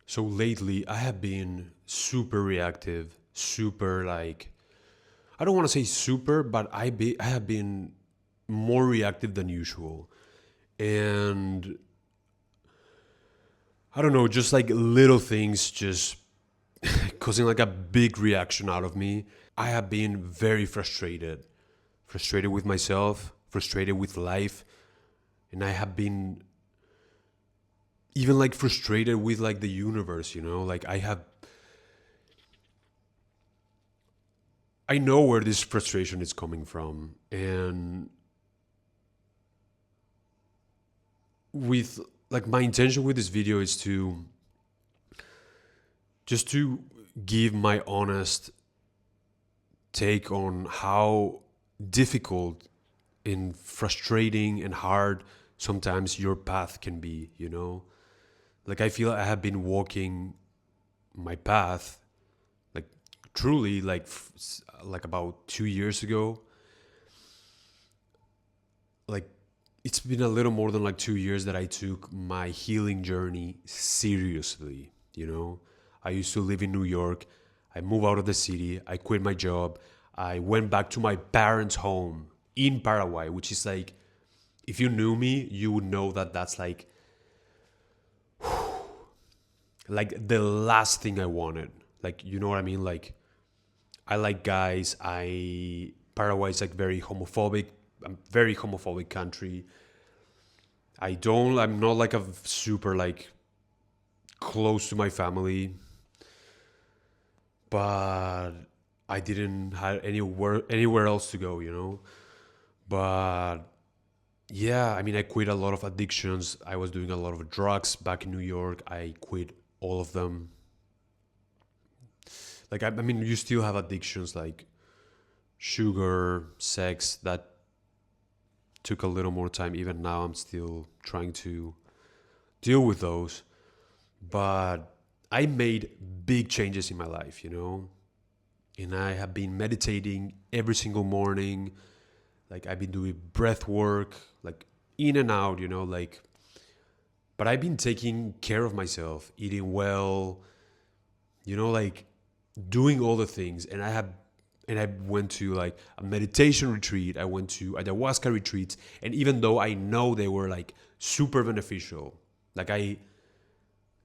So lately, I have been super reactive, super like, I don't want to say super, but I have been more reactive than usual. And I don't know, just like little things just causing like a big reaction out of me. I have been very frustrated, frustrated with myself, frustrated with life, and I have been even like frustrated with like the universe, Like I know where this frustration is coming from, and with like my intention with this video is to just to give my honest take on how difficult and frustrating and hard sometimes your path can be. Like I feel I have been walking my path like truly like about 2 years ago. Like it's been a little more than like 2 years that I took my healing journey seriously. I used to live in New York. I moved out of the city. I quit my job. I went back to my parents' home in Paraguay, which is like, if you knew me, you would know that that's like the last thing I wanted. Like, you know what I mean? Like, I like guys. Paraguay is like very homophobic. A very homophobic country. I'm not like a super like close to my family, but I didn't have anywhere else to go. But yeah, I mean, I quit a lot of addictions. I was doing a lot of drugs back in New York. I quit all of them. Like I mean, you still have addictions like sugar, sex. That took a little more time. Even now, I'm still trying to deal with those. But I made big changes in my life. And I have been meditating every single morning. Like I've been doing breath work, like in and out, like, but I've been taking care of myself, eating well, like doing all the things. And I went to like a meditation retreat. I went to ayahuasca retreats. And even though I know they were like super beneficial, like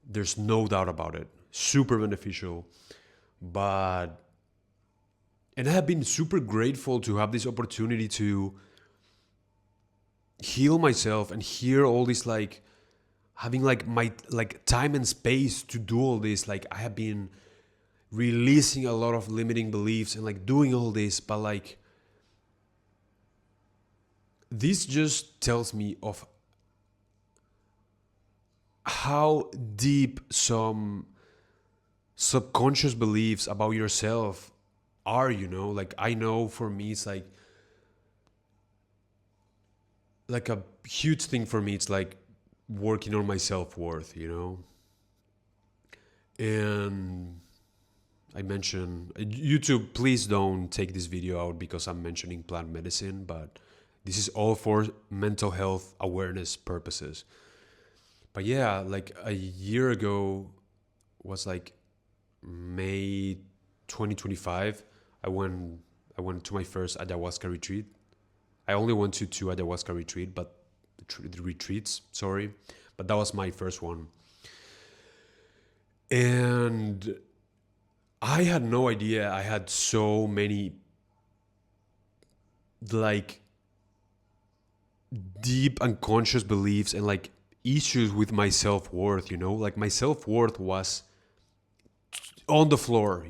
there's no doubt about it, super beneficial. But and I have been super grateful to have this opportunity to heal myself and hear all this, like having like my like time and space to do all this. Like I have been releasing a lot of limiting beliefs and like doing all this, but like this just tells me of how deep some subconscious beliefs about yourself are. Like I know for me it's like a huge thing for me. It's like working on my self-worth. And I mentioned YouTube, please don't take this video out because I'm mentioning plant medicine, but this is all for mental health awareness purposes. But yeah, like a year ago was like May 2025. I went to my first ayahuasca retreat. I only went to two ayahuasca retreat, but the retreats, sorry, but that was my first one. And I had no idea I had so many like deep unconscious beliefs and like issues with my self-worth. Like my self-worth was on the floor.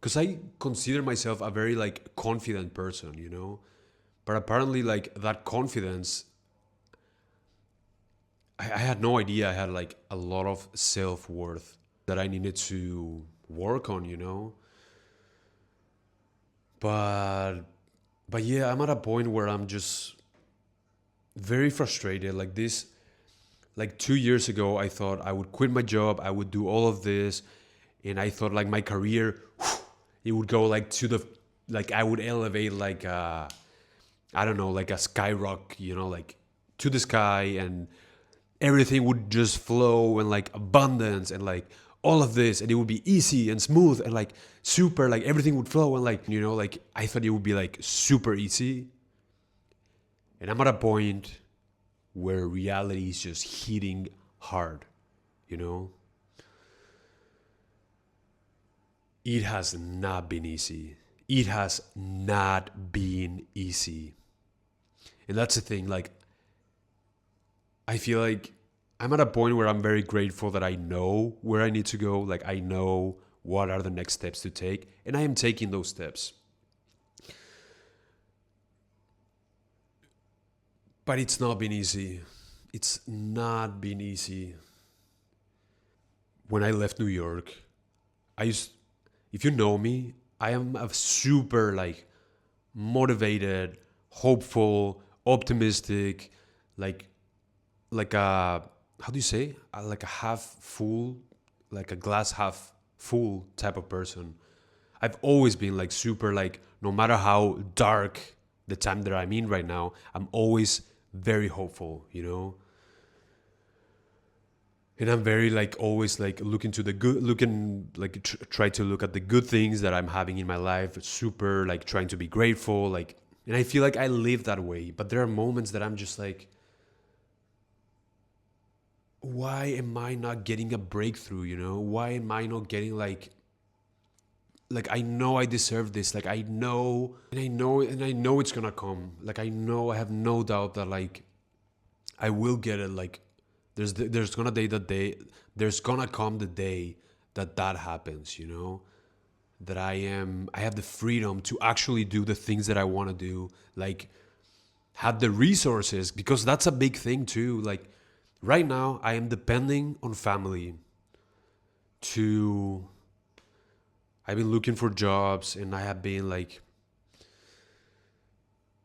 Because I consider myself a very like confident person. But apparently like that confidence, I had no idea I had like a lot of self-worth that I needed to work on. But yeah, I'm at a point where I'm just very frustrated. Like this, like 2 years ago, I thought I would quit my job, I would do all of this, and I thought like my career, it would go like to the, like I would elevate like I don't know, like a skyrock, like to the sky, and everything would just flow and like abundance and like all of this, and it would be easy and smooth and like super, like everything would flow and like, like I thought it would be like super easy. And I'm at a point where reality is just hitting hard, you know? It has not been easy. It has not been easy. And that's the thing, like, I feel like I'm at a point where I'm very grateful that I know where I need to go. Like, I know what are the next steps to take, and I am taking those steps. But it's not been easy. It's not been easy. When I left New York, I used, if you know me, I am a super like motivated, hopeful, optimistic, like like a, how do you say, like a half full, like a glass half full type of person. I've always been like super, like no matter how dark the time that I'm in right now, I'm always very hopeful, and I'm very like always like looking to the good, looking like try to look at the good things that I'm having in my life, super like trying to be grateful, like, and I feel like I live that way. But there are moments that I'm just like, why am I not getting a breakthrough? Why am I not getting like I know I deserve this. Like I know, and I know it's gonna come. Like I know, I have no doubt that like I will get it. Like there's gonna day that day. There's gonna come the day that that happens. That I have the freedom to actually do the things that I want to do. Like have the resources, because that's a big thing too. Like right now, I am depending on family to. I've been looking for jobs, and I have been like,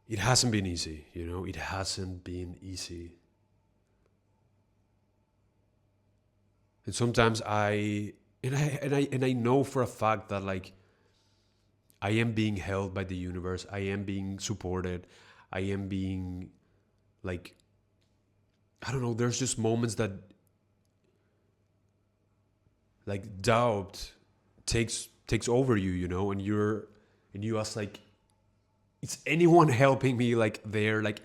it hasn't been easy, it hasn't been easy. And sometimes I know for a fact that like I am being held by the universe. I am being supported. I am being like, I don't know, there's just moments that like doubt takes over you, and you ask like, is anyone helping me like there? Like,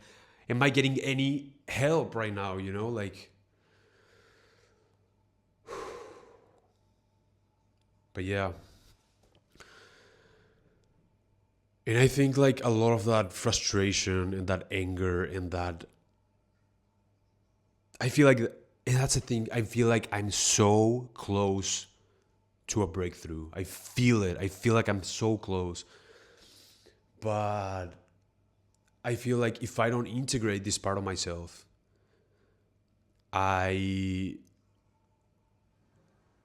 am I getting any help right now? Like, but yeah. And I think like a lot of that frustration and that anger and that, I feel like, and that's the thing, I feel like I'm so close to a breakthrough. I feel it. I feel like I'm so close. But I feel like if I don't integrate this part of myself, I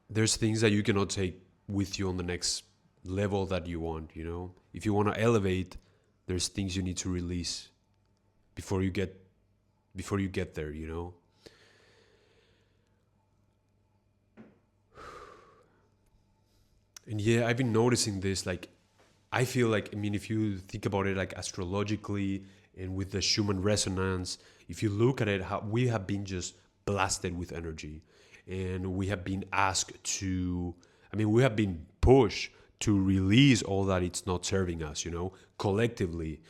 there's things that you cannot take with you on the next level that you want. If you want to elevate, there's things you need to release before you get there. And yeah, I've been noticing this. Like, I feel like, I mean, if you think about it, like astrologically and with the Schumann resonance, if you look at it, how we have been just blasted with energy, and we have been asked to, I mean, we have been pushed to release all that it's not serving us, collectively.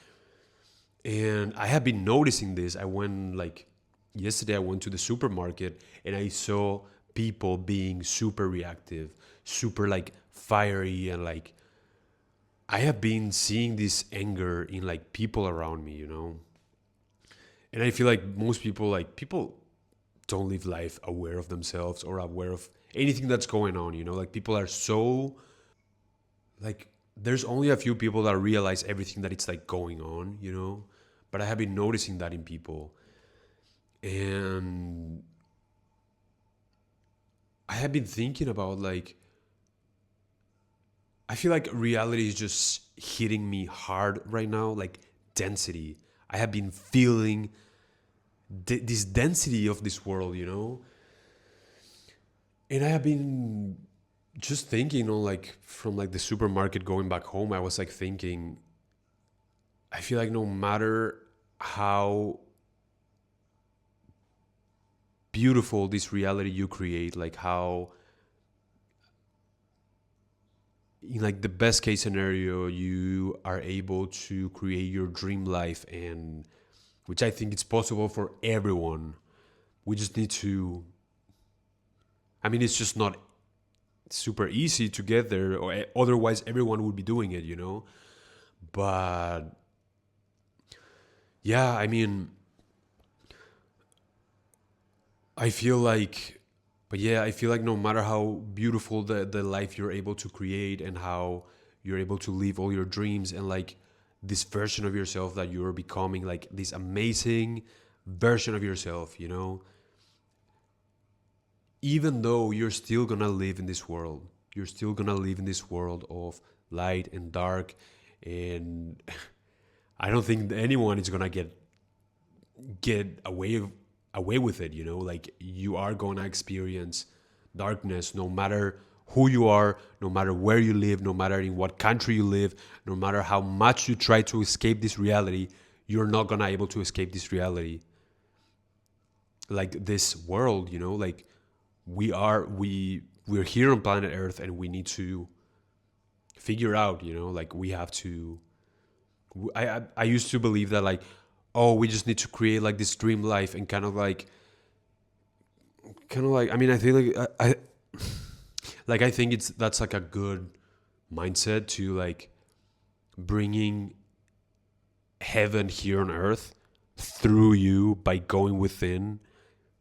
And I have been noticing this. I went like yesterday, I went to the supermarket and I saw people being super reactive, super like fiery, and like I have been seeing this anger in like people around me. And I feel like most people, like people don't live life aware of themselves or aware of anything that's going on. Like people are so like, there's only a few people that realize everything that it's like going on. But I have been noticing that in people. And I have been thinking about like, I feel like reality is just hitting me hard right now, like density. I have been feeling this density of this world. And I have been just thinking on like from like the supermarket going back home, I was like thinking, I feel like no matter how beautiful this reality you create, like how in like the best case scenario you are able to create your dream life, and which I think it's possible for everyone. We just need to, I mean, it's just not super easy to get there, or otherwise everyone would be doing it, you know. But yeah, I mean, I feel like, but yeah, I feel like no matter how beautiful the life you're able to create and how you're able to live all your dreams, and like this version of yourself that you're becoming, like this amazing version of yourself, you know, even though you're still gonna live in this world, you're still gonna live in this world of light and dark. And I don't think anyone is gonna get away with it, you know. Like you are going to experience darkness no matter who you are, no matter where you live, no matter in what country you live, no matter how much you try to escape this reality. You're not going to able to escape this reality, like this world, you know. Like we're here on planet earth, and we need to figure out, you know, like we have to. I used to believe that, like, oh, we just need to create like this dream life, and kind of like I mean, I feel like I like I think it's that's like a good mindset to like bringing heaven here on earth through you by going within,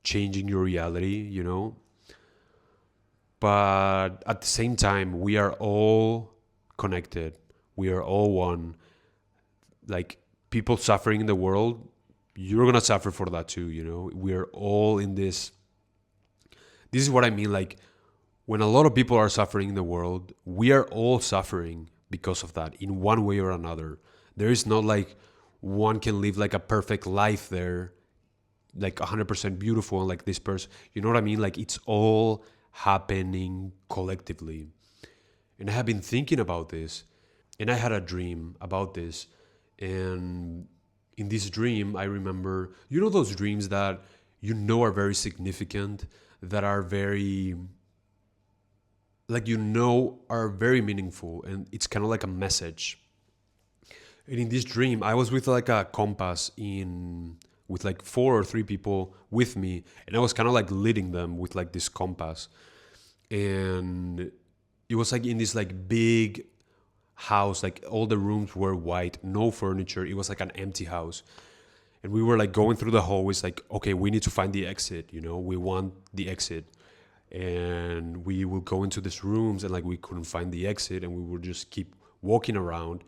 changing your reality, you know. But at the same time, we are all connected. We are all one. Like people suffering in the world, you're gonna suffer for that too, you know. We are all in this. This is what I mean. Like when a lot of people are suffering in the world, we are all suffering because of that in one way or another. There is not like one can live like a perfect life there, like 100% beautiful, and like this person, you know what I mean? Like it's all happening collectively. And I have been thinking about this, and I had a dream about this. And in this dream, I remember, you know, those dreams that you know are very significant, that are very, like, you know, are very meaningful, and it's kind of like a message. And in this dream, I was with like a compass in with like four or three people with me, and I was kind of like leading them with like this compass. And it was like in this like big house, like all the rooms were white, no furniture. It was like an empty house. And we were like going through the hallways, like, okay, we need to find the exit, you know, we want the exit. And we would go into these rooms, and like we couldn't find the exit, and we would just keep walking around.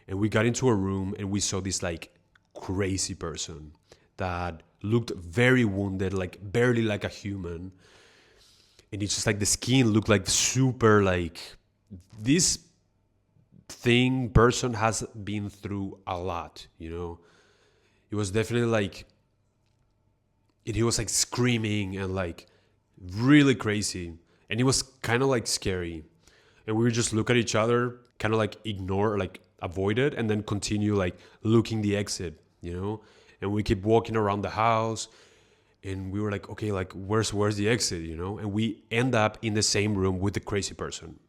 And we got into a room, and we saw this like crazy person that looked very wounded, like barely like a human. And it's just like the skin looked like super, like this thing person has been through a lot, you know. It was definitely like, and he was like screaming and like really crazy, and it was kind of like scary. And we would just look at each other, kind of like ignore, like avoid it, and then continue like looking the exit, you know. And we keep walking around the house, and we were like, okay, like where's the exit, you know. And we end up in the same room with the crazy person.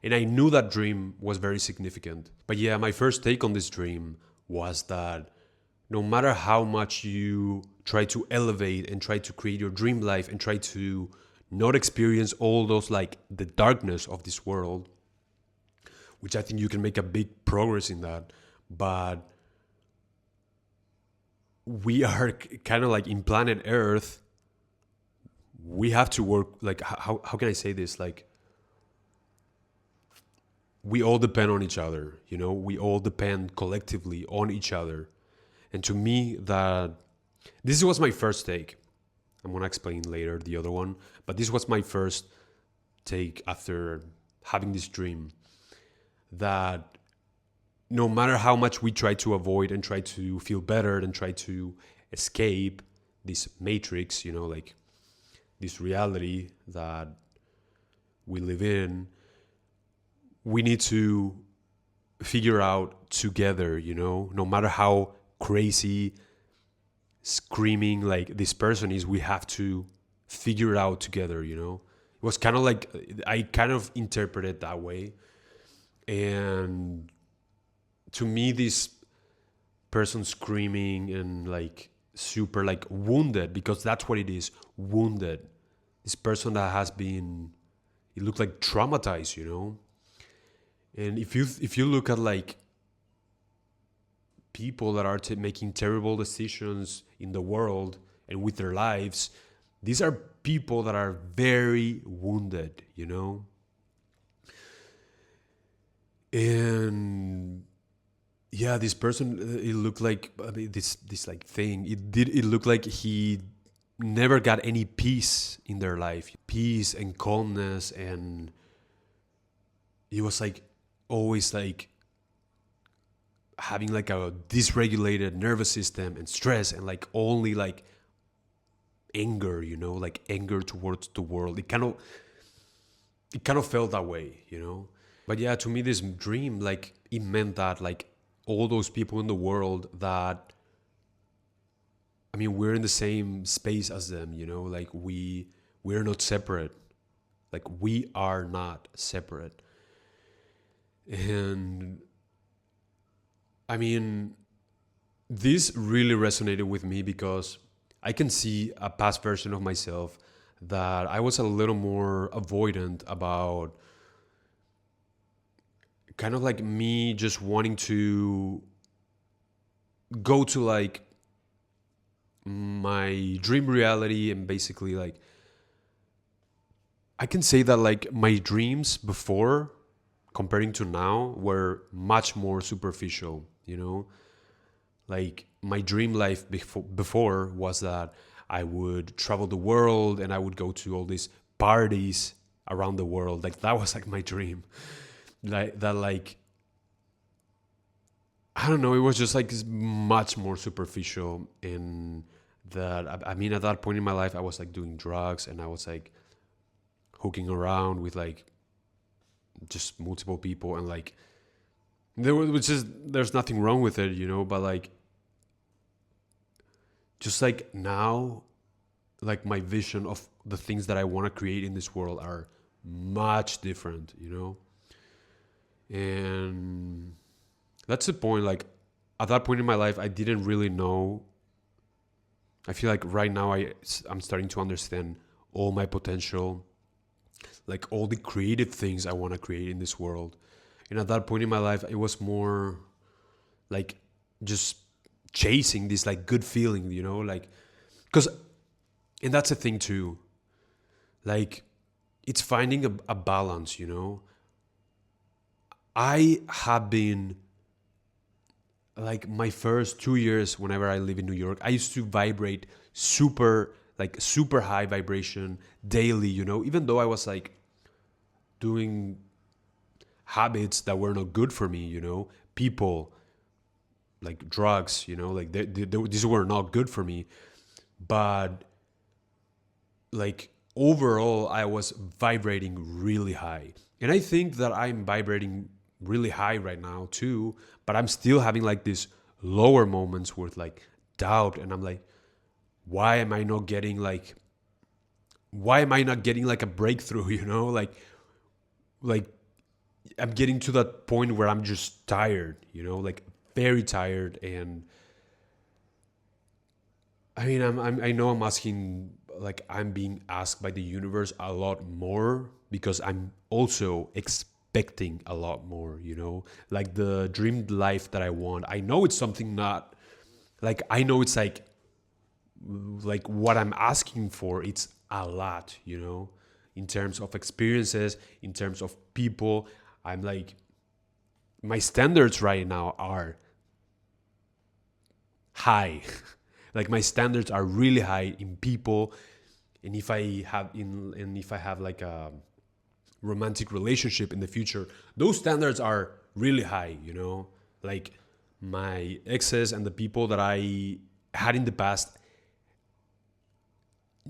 And I knew that dream was very significant. But yeah, my first take on this dream was that no matter how much you try to elevate and try to create your dream life and try to not experience all those, like the darkness of this world, which I think you can make a big progress in that. But we are kind of like in planet Earth. We have to work, like, how can I say this? Like, we all depend on each other, you know, we all depend collectively on each other. And to me, that this was my first take. I'm going to explain later the other one, but this was my first take after having this dream, that no matter how much we try to avoid and try to feel better and try to escape this matrix, you know, like this reality that we live in, we need to figure out together, you know, no matter how crazy screaming like this person is, we have to figure it out together, you know. It was kind of like, I kind of interpreted that way. And to me, this person screaming and like super like wounded, because that's what it is, wounded. This person that has been, it looked like traumatized, you know. And if you look at like people that are making terrible decisions in the world and with their lives, these are people that are very wounded, you know. And yeah, this person, it looked like, I mean, this like thing, it looked like he never got any peace in their life, peace and calmness. And he was like always like having like a dysregulated nervous system and stress, and like only like anger, you know, like anger towards the world. It kind of felt that way, you know. But yeah, to me, this dream, like, it meant that like all those people in the world that, I mean, we're in the same space as them, you know, like we're not separate. Like, we are not separate. And I mean, this really resonated with me because I can see a past version of myself that I was a little more avoidant about, kind of like me just wanting to go to like my dream reality. And basically, like, I can say that like my dreams before comparing to now were much more superficial, you know. Like, my dream life before was that I would travel the world and I would go to all these parties around the world. Like, that was like my dream. Like that, like, I don't know, it was just like much more superficial. And that, I mean, at that point in my life, I was like doing drugs and I was like hooking around with like just multiple people. And like, there's nothing wrong with it, you know. But like, just like now, like, my vision of the things that I want to create in this world are much different, you know. And that's the point. Like, at that point in my life, I didn't really know. I feel like right now I'm starting to understand all my potential, like all the creative things I want to create in this world. And at that point in my life, it was more like just chasing this like good feeling, you know, like, because, and that's the thing too, like, it's finding a balance, you know. I have been, like, my first 2 years whenever I live in New York, I used to vibrate super high vibration daily, you know, even though I was like doing habits that were not good for me, you know, people, like drugs, you know, like these were not good for me. But like, overall, I was vibrating really high. And I think that I'm vibrating really high right now too, but I'm still having like these lower moments with like doubt. And I'm like, why am I not getting like, a breakthrough, you know? Like I'm getting to that point where I'm just tired, you know, like very tired. And I mean, I know I'm asking, like, I'm being asked by the universe a lot more because I'm also expecting a lot more, you know, like the dreamed life that I want. I know it's something not like, I know it's like what I'm asking for. It's a lot, you know, in terms of experiences, in terms of people. I'm like, my standards right now are high. Like, my standards are really high in people. And if I have like a romantic relationship in the future, those standards are really high, you know. Like, my exes and the people that I had in the past,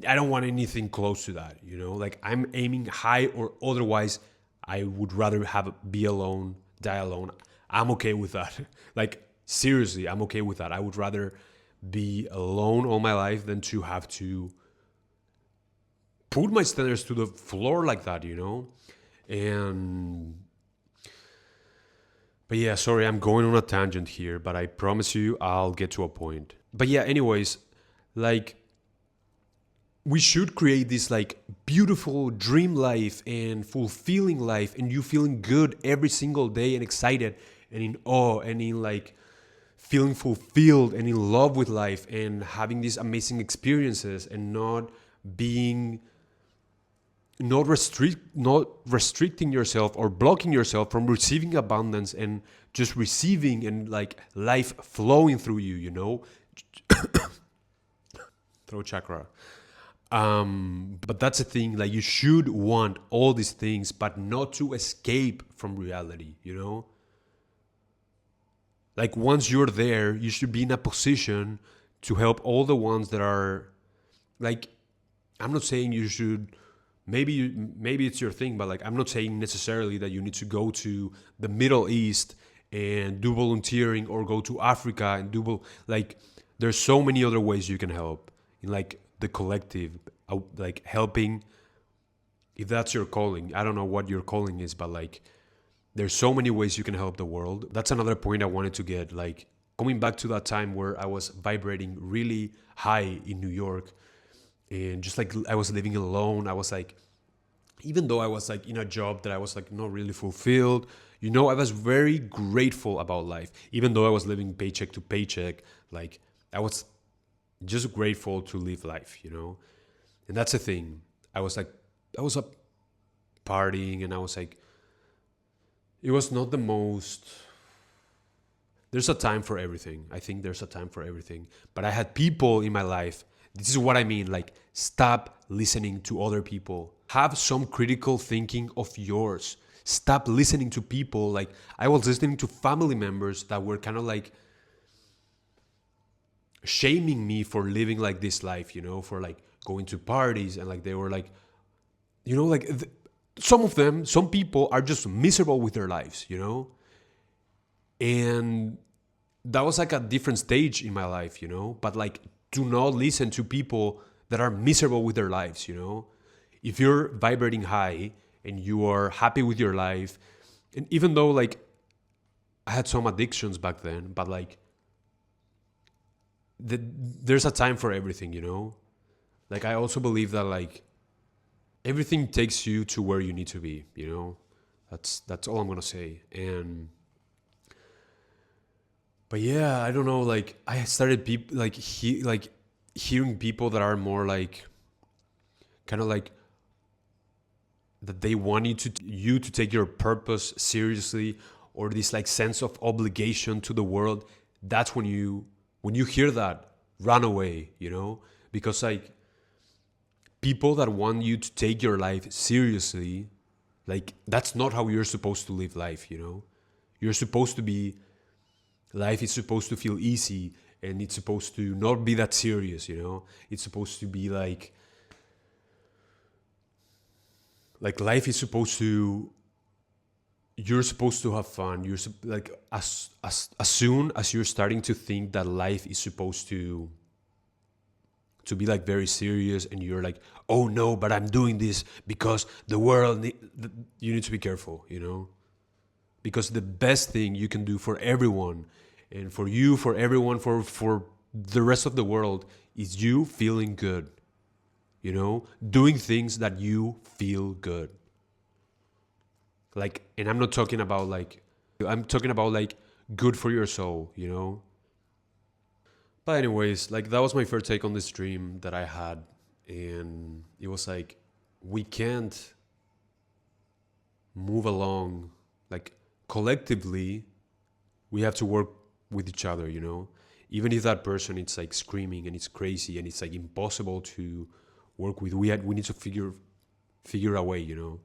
I don't want anything close to that, you know. Like, I'm aiming high, or otherwise I would rather be alone, die alone. I'm okay with that. Like, seriously, I'm okay with that. I would rather be alone all my life than to have to put my standards to the floor like that, you know? And but yeah, sorry, I'm going on a tangent here, but I promise you I'll get to a point. But yeah, anyways, like we should create this like beautiful dream life and fulfilling life and you feeling good every single day and excited and in awe and in like feeling fulfilled and in love with life and having these amazing experiences and being not restricting yourself or blocking yourself from receiving abundance and just receiving and like life flowing through you, you know. Throat chakra. But that's the thing, like you should want all these things but not to escape from reality, you know. Like once you're there you should be in a position to help all the ones that are like, I'm not saying you should, maybe it's your thing, but like I'm not saying necessarily that you need to go to the Middle East and do volunteering or go to Africa and like there's so many other ways you can help in like the collective, like helping, if that's your calling. I don't know what your calling is, but like there's so many ways you can help the world. That's another point I wanted to get, like coming back to that time where I was vibrating really high in New York and just like I was living alone. I was like, even though I was like in a job that I was like not really fulfilled, you know, I was very grateful about life. Even though I was living paycheck to paycheck, like I was just grateful to live life, you know. And that's the thing. I was up partying and I was like, it was not the most, there's a time for everything. I think there's a time for everything. But I had people in my life. This is what I mean. Like, stop listening to other people. Have some critical thinking of yours. Stop listening to people. Like, I was listening to family members that were kind of like shaming me for living like this life, you know, for like going to parties and like they were like, you know, like some people are just miserable with their lives, you know? And that was like a different stage in my life, you know? But like, do not listen to people that are miserable with their lives, you know? If you're vibrating high and you are happy with your life, and even though like I had some addictions back then, but like there's a time for everything, you know? Like I also believe that like everything takes you to where you need to be, you know? That's all I'm gonna say. And but yeah, I don't know, like I started hearing people that are more like kind of like that they want you to take your purpose seriously, or this like sense of obligation to the world. That's when you hear that, run away, you know? Because like people that want you to take your life seriously, like that's not how you're supposed to live life, you know? You're supposed to be, life is supposed to feel easy and it's supposed to not be that serious, you know? It's supposed to be like life is supposed to, you're supposed to have fun. Like as soon as you're starting to think that life is supposed to be like very serious and you're like, oh no, but I'm doing this because the world you need to be careful, you know? Because the best thing you can do for everyone and for you, for everyone, for the rest of the world is you feeling good, you know, doing things that you feel good. Like, and I'm not talking about like, I'm talking about like good for your soul, you know? But anyways, like that was my first take on this dream that I had. And it was like, we can't move along, like collectively, we have to work with each other, you know? Even if that person it's like screaming and it's crazy and it's like impossible to work with, we need to figure a way, you know?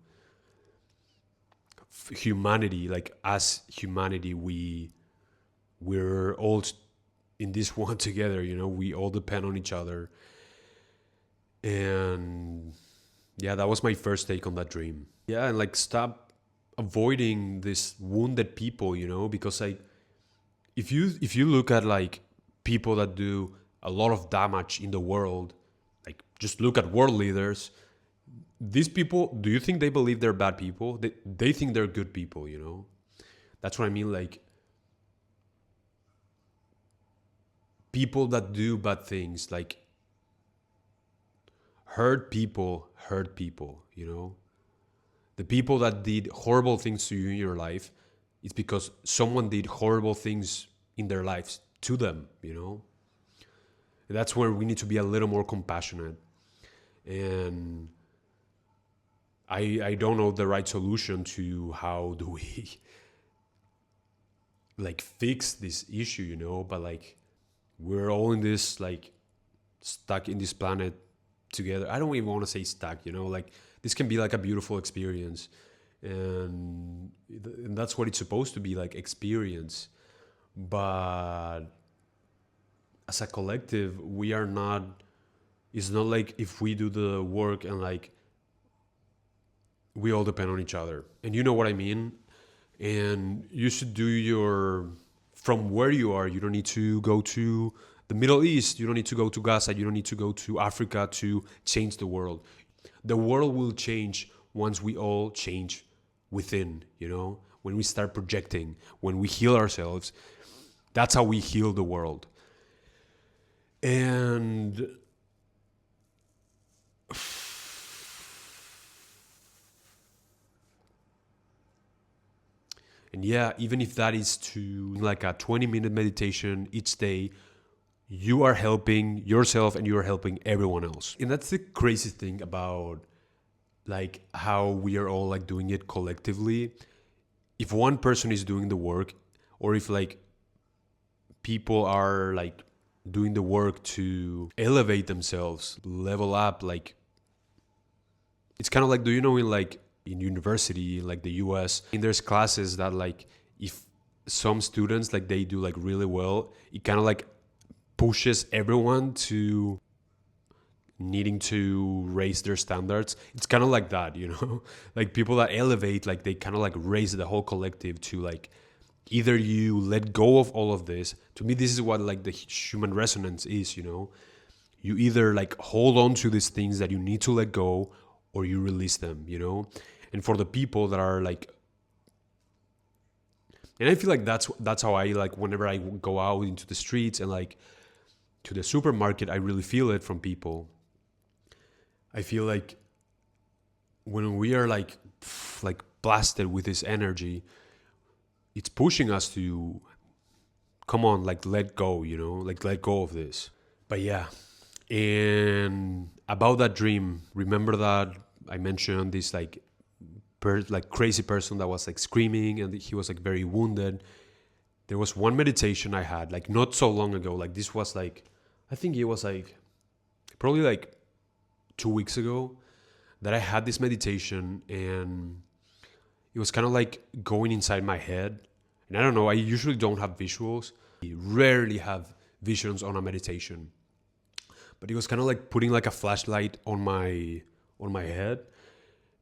Humanity, like as humanity, we're all in this one together, you know? We all depend on each other. And yeah, that was my first take on that dream. Yeah, and like stop avoiding this wounded people, you know? Because like if you look at like people that do a lot of damage in the world, like just look at world leaders. These people, do you think they believe they're bad people? They think they're good people, you know? That's what I mean. Like, people that do bad things, like hurt people, you know? The people that did horrible things to you in your life, it's because someone did horrible things in their lives to them, you know? That's where we need to be a little more compassionate. And I don't know the right solution to how do we like fix this issue, you know? But like, we're all in this, like, stuck in this planet together. I don't even want to say stuck, you know? Like, this can be like a beautiful experience. And that's what it's supposed to be, like, experience. But as a collective, we are not, it's not like if we do the work and like we all depend on each other. And you know what I mean? And you should do your, from where you are, you don't need to go to the Middle East, you don't need to go to Gaza, you don't need to go to Africa to change the world. The world will change once we all change within, you know? When we start projecting, when we heal ourselves, that's how we heal the world. And yeah, even if that is to like a 20-minute meditation each day, you are helping yourself and you are helping everyone else. And that's the crazy thing about like how we are all like doing it collectively. If one person is doing the work, or if like people are like doing the work to elevate themselves, level up, like it's kind of like, do you know, in like in university, like the US, and there's classes that like if some students like they do like really well, it kind of like pushes everyone to needing to raise their standards. It's kind of like that, you know? Like people that elevate, like they kind of like raise the whole collective to like, either you let go of all of this. To me, this is what like the human resonance is, you know? You either like hold on to these things that you need to let go, or you release them, you know? And for the people that are like, and I feel like that's how I like whenever I go out into the streets and like to the supermarket, I really feel it from people. I feel like when we are like blasted with this energy, it's pushing us to come on, like let go, you know, like let go of this. But yeah, and about that dream, remember that I mentioned this like like crazy person that was like screaming and he was like very wounded. There was one meditation I had like not so long ago. Like this was like, I think it was like probably like 2 weeks ago that I had this meditation, and it was kind of like going inside my head. And I don't know, I usually don't have visuals. I rarely have visions on a meditation. But it was kind of like putting like a flashlight on my head,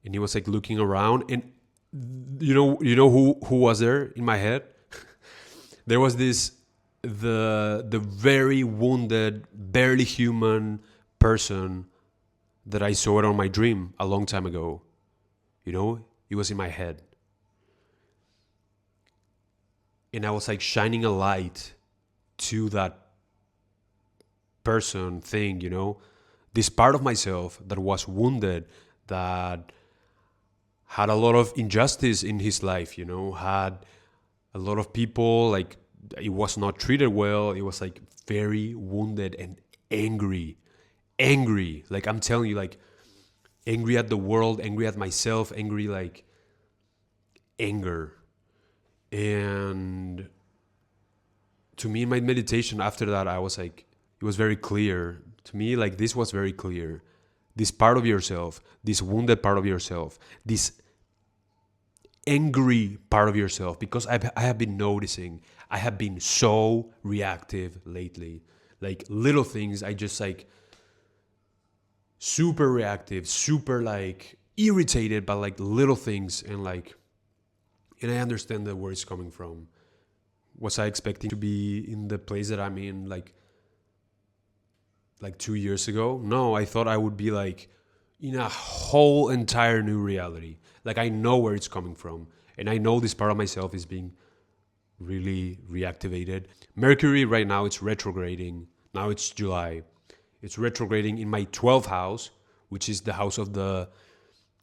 and he was like looking around, and you know who was there in my head? There was this the very wounded, barely human person that I saw it on my dream a long time ago. You know, it was in my head. And I was like shining a light to that person thing, you know, this part of myself that was wounded, that had a lot of injustice in his life, you know, had a lot of people like it was not treated well. It was like very wounded and angry. Like I'm telling you, like angry at the world, angry at myself, angry, like anger. And to me, in my meditation after that, I was like, it was very clear to me, like this was very clear. This part of yourself, this wounded part of yourself, this angry part of yourself, because I have been noticing I have been so reactive lately. Like little things, I just like super reactive, super like irritated by like little things, and I understand where it's coming from. Was I expecting to be in the place that I'm in, like like 2 years ago. No, I thought I would be like in a whole entire new reality. Like I know where it's coming from, and I know this part of myself is being really reactivated. Mercury right now it's retrograding. Now it's July. It's retrograding in my 12th house, which is the house of the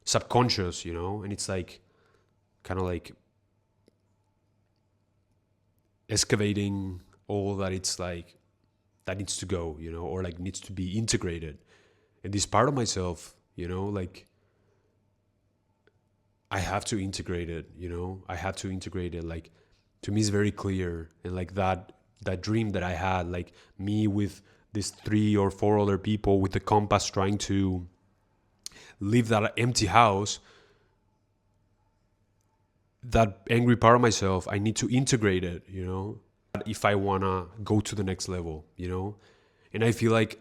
subconscious, you know, and it's like kind of like excavating all that it's like that needs to go, you know, or like needs to be integrated. And this part of myself, you know, like I have to integrate it, you know, I have to integrate it. Like to me, it's very clear. And like that dream that I had, like me with these 3 or 4 other people with the compass trying to leave that empty house, that angry part of myself, I need to integrate it, you know, if I want to go to the next level, you know. And I feel like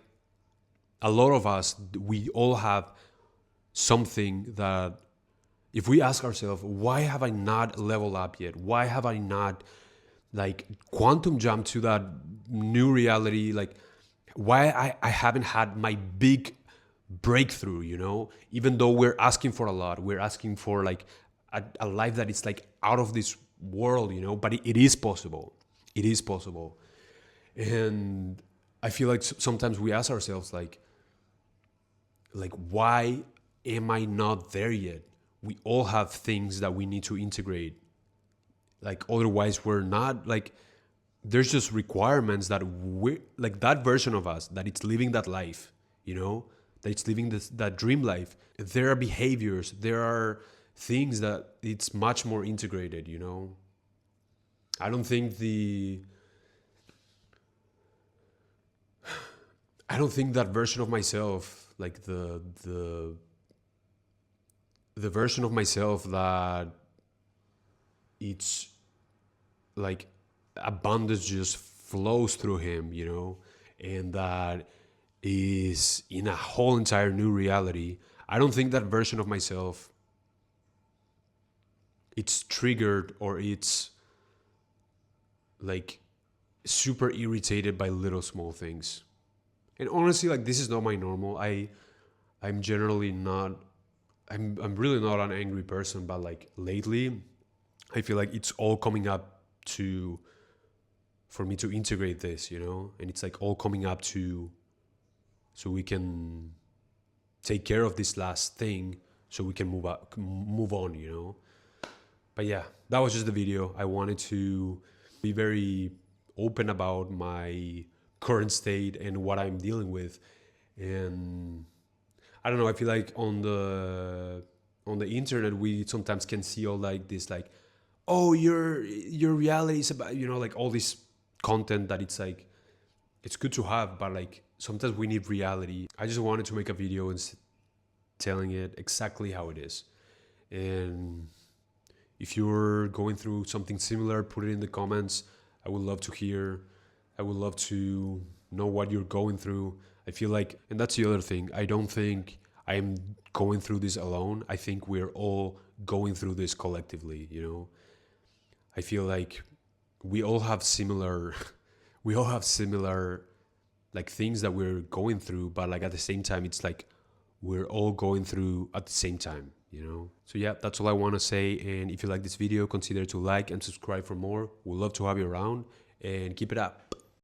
a lot of us, we all have something that if we ask ourselves, why have I not leveled up yet? Why have I not like quantum jump to that new reality? Like why I haven't had my big breakthrough, you know, even though we're asking for a lot, we're asking for like a life that is like out of this world, you know, but it is possible. It is possible. And I feel like sometimes we ask ourselves like why am I not there yet? We all have things that we need to integrate. Like otherwise we're not like there's just requirements that we like that version of us that it's living that life, you know, that it's living that dream life. There are behaviors, there are things that it's much more integrated, you know. I don't think that version of myself, like the version of myself that it's like abundance just flows through him, you know, and that is in a whole entire new reality. I don't think that version of myself it's triggered or it's like super irritated by little small things. And honestly, like this is not my normal. I'm generally not I'm really not an angry person, but like lately I feel like it's all coming up to for me to integrate this, you know, and it's like all coming up to so we can take care of this last thing so we can move on, you know. But yeah, that was just the video. I wanted to be very open about my current state and what I'm dealing with. And I don't know, I feel like on the internet we sometimes can see all like this like, oh, your reality is about, you know, like all this content that it's like it's good to have, but like sometimes we need reality. I just wanted to make a video and telling it exactly how it is. And if you're going through something similar, put it in the comments. I would love to hear. I would love to know what you're going through. I feel like, and that's the other thing, I don't think I am going through this alone. I think we're all going through this collectively, you know. I feel like we all have similar like things that we're going through, but like at the same time it's like we're all going through at the same time, you know. So yeah, that's all I want to say. And if you like this video, consider to like and subscribe for more. We'd love to have you around, and keep it up.